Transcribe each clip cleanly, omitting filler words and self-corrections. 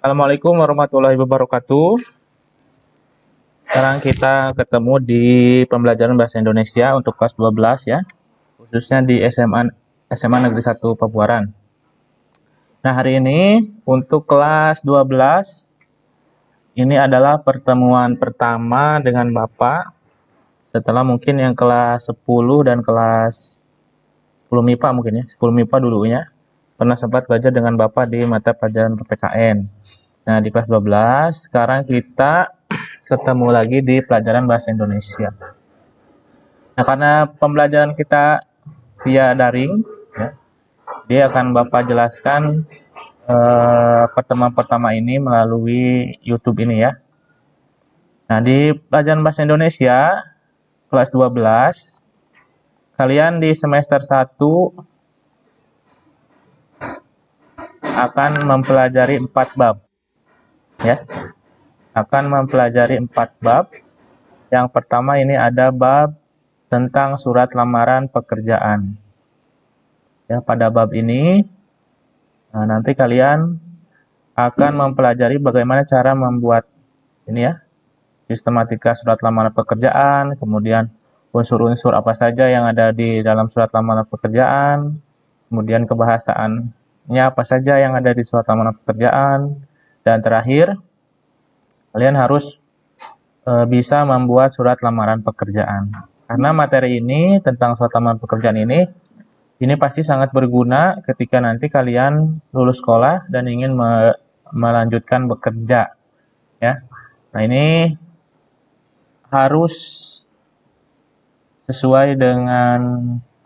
Assalamualaikum warahmatullahi wabarakatuh. Sekarang kita ketemu di pembelajaran bahasa Indonesia untuk kelas 12 ya, khususnya di SMA Negeri 1 Pabuaran. Nah, hari ini untuk kelas 12 ini adalah pertemuan pertama dengan Bapak setelah mungkin yang kelas 10 dan kelas 10 MIPA mungkin ya, 10 MIPA dulunya pernah sempat belajar dengan Bapak di mata pelajaran PPKN. Nah, di kelas 12 sekarang kita ketemu lagi di pelajaran bahasa Indonesia. Nah, karena pembelajaran kita via daring, ya, dia akan Bapak jelaskan pertemuan pertama ini melalui YouTube ini ya. Nah, di pelajaran bahasa Indonesia kelas 12, kalian di semester 1 akan mempelajari 4 bab. Ya. Akan mempelajari 4 bab. Yang pertama ini ada bab tentang surat lamaran pekerjaan. Ya, pada bab ini nanti kalian akan mempelajari bagaimana cara membuat ini ya, sistematika surat lamaran pekerjaan, kemudian unsur-unsur apa saja yang ada di dalam surat lamaran pekerjaan, kemudian kebahasaannya apa saja yang ada di surat lamaran pekerjaan, dan terakhir kalian harus bisa membuat surat lamaran pekerjaan. Karena materi ini tentang surat lamaran pekerjaan ini pasti sangat berguna ketika nanti kalian lulus sekolah dan ingin melanjutkan bekerja. Ya. Nah, ini harus sesuai dengan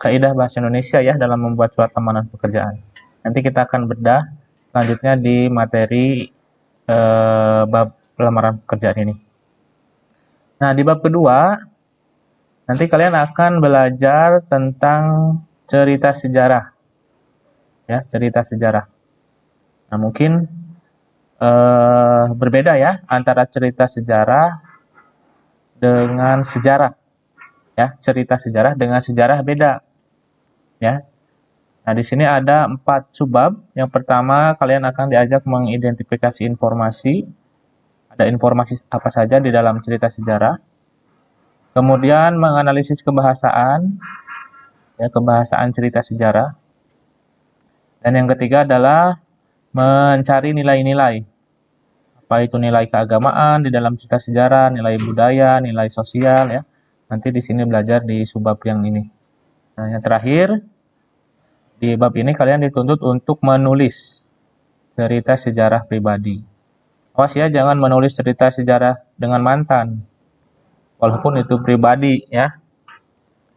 kaidah bahasa Indonesia ya dalam membuat surat lamaran pekerjaan. Nanti kita akan bedah selanjutnya di materi bab lamaran pekerjaan ini. Nah, di bab kedua nanti kalian akan belajar tentang cerita sejarah. Ya, cerita sejarah. Nah, mungkin berbeda ya antara cerita sejarah dengan sejarah. Ya, cerita sejarah dengan sejarah beda. Ya. Nah, di sini ada 4 subbab. Yang pertama, kalian akan diajak mengidentifikasi informasi. Ada informasi apa saja di dalam cerita sejarah. Kemudian menganalisis kebahasaan, ya, kebahasaan cerita sejarah. Dan yang ketiga adalah mencari nilai-nilai. Apa itu nilai keagamaan di dalam cerita sejarah, nilai budaya, nilai sosial ya. Nanti di sini belajar di subbab yang ini. Nah, yang terakhir di bab ini kalian dituntut untuk menulis cerita sejarah pribadi. Awas ya, jangan menulis cerita sejarah dengan mantan. Walaupun itu pribadi ya.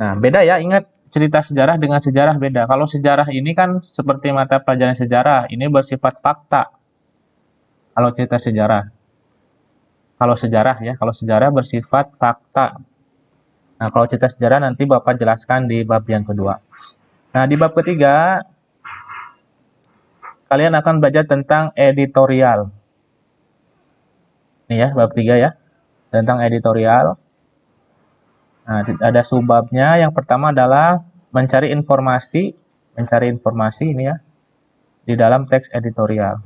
Nah, beda ya, ingat cerita sejarah dengan sejarah beda. Kalau sejarah ini kan seperti mata pelajaran sejarah, ini bersifat fakta. Kalau cerita sejarah. Kalau sejarah bersifat fakta. Nah, kalau cerita sejarah nanti Bapak jelaskan di bab yang kedua. Nah, di bab ketiga kalian akan belajar tentang editorial. Ini ya, bab 3 ya. Tentang editorial. Nah, ada subbabnya. Yang pertama adalah mencari informasi ini ya di dalam teks editorial.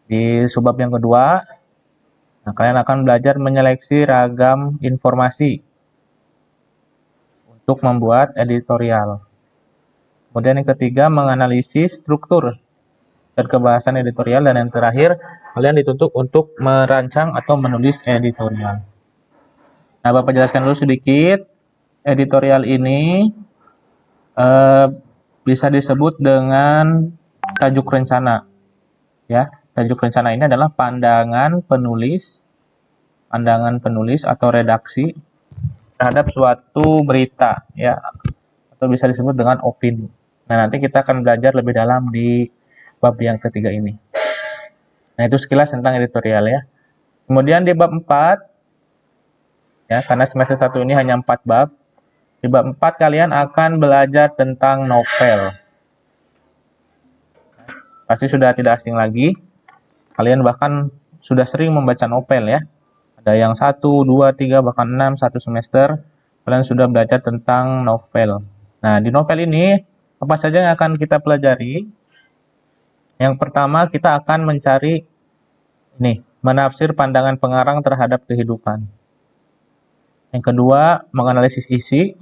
Di subbab yang kedua, nah, kalian akan belajar menyeleksi ragam informasi untuk membuat editorial. Kemudian yang ketiga, menganalisis struktur dan kebahasan editorial. Dan yang terakhir, kalian dituntut untuk merancang atau menulis editorial. Nah, Bapak jelaskan dulu sedikit. Editorial ini bisa disebut dengan tajuk rencana. Ya, tajuk rencana ini adalah pandangan penulis atau redaksi terhadap suatu berita, ya, atau bisa disebut dengan opini. Nah, nanti kita akan belajar lebih dalam di bab yang ketiga ini. Nah, itu sekilas tentang editorial ya. Kemudian di bab 4, ya, karena semester 1 ini hanya 4 bab. Di bab 4 kalian akan belajar tentang novel. Pasti sudah tidak asing lagi. Kalian bahkan sudah sering membaca novel ya. Ada yang 1, 2, 3, bahkan 6, 1 semester. Kalian sudah belajar tentang novel. Nah, di novel ini, apa saja yang akan kita pelajari? Yang pertama, kita akan mencari Ini, menafsir pandangan pengarang terhadap kehidupan. Yang kedua, menganalisis isi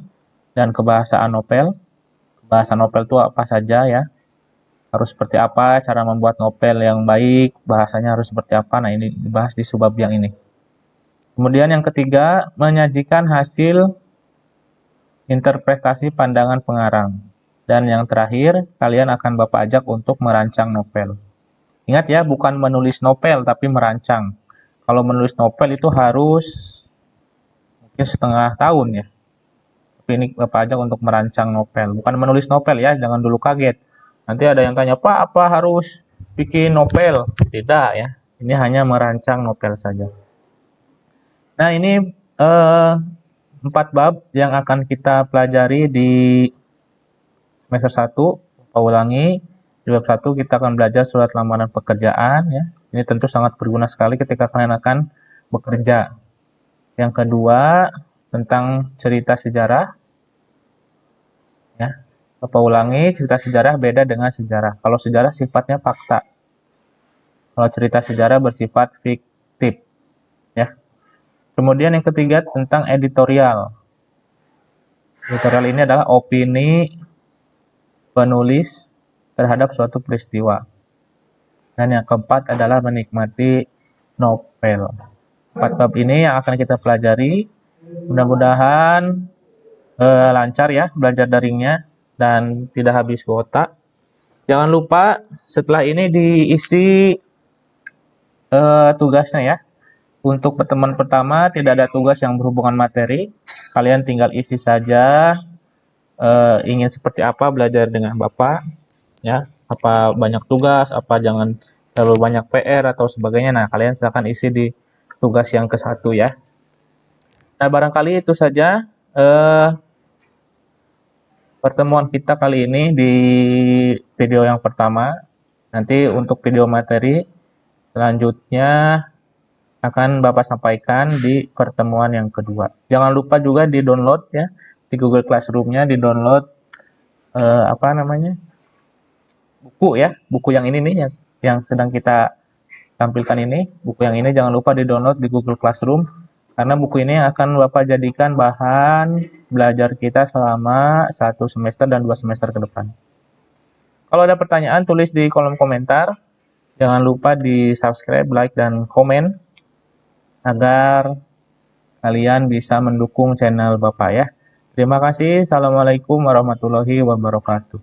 dan kebahasaan novel. Bahasa novel itu apa saja ya? Harus seperti apa cara membuat novel yang baik, bahasanya harus seperti apa. Nah, ini dibahas di subbab yang ini. Kemudian yang ketiga, menyajikan hasil interpretasi pandangan pengarang. Dan yang terakhir, kalian akan Bapak ajak untuk merancang novel. Ingat ya, bukan menulis novel, tapi merancang. Kalau menulis novel itu harus mungkin setengah tahun ya. Tapi ini Bapak ajak untuk merancang novel. Bukan menulis novel ya, jangan dulu kaget. Nanti ada yang tanya, Pak, apa harus bikin novel? Tidak ya, ini hanya merancang novel saja. Nah, ini 4 bab yang akan kita pelajari di semester 1. Bapak ulangi, di bab 1 kita akan belajar surat lamaran pekerjaan ya. Ini tentu sangat berguna sekali ketika kalian akan bekerja. Yang kedua, tentang cerita sejarah. Ya. Bapak ulangi, cerita sejarah beda dengan sejarah. Kalau sejarah sifatnya fakta. Kalau cerita sejarah bersifat fiktif. Ya. Kemudian yang ketiga tentang editorial. Editorial ini adalah opini penulis terhadap suatu peristiwa. Dan yang keempat adalah menikmati novel. 4 bab ini yang akan kita pelajari. Mudah-mudahan lancar ya belajar daringnya dan tidak habis kuota. Jangan lupa setelah ini diisi tugasnya ya. Untuk pertemuan pertama tidak ada tugas yang berhubungan materi. Kalian tinggal isi saja ingin seperti apa belajar dengan Bapak ya. Apa banyak tugas, apa jangan terlalu banyak PR atau sebagainya. Nah, kalian silakan isi di tugas yang ke-1 ya. Nah, barangkali itu saja pertemuan kita kali ini di video yang pertama. Nanti untuk video materi selanjutnya akan Bapak sampaikan di pertemuan yang kedua. Jangan lupa juga di-download ya di Google Classroom-nya, di-download buku ya, buku yang ini nih yang sedang kita tampilkan ini. Buku yang ini jangan lupa di-download di Google Classroom karena buku ini akan Bapak jadikan bahan belajar kita selama 1 semester dan 2 semester ke depan. Kalau ada pertanyaan tulis di kolom komentar. Jangan lupa di-subscribe, like, dan komen agar kalian bisa mendukung channel Bapak ya. Terima kasih. Assalamualaikum warahmatullahi wabarakatuh.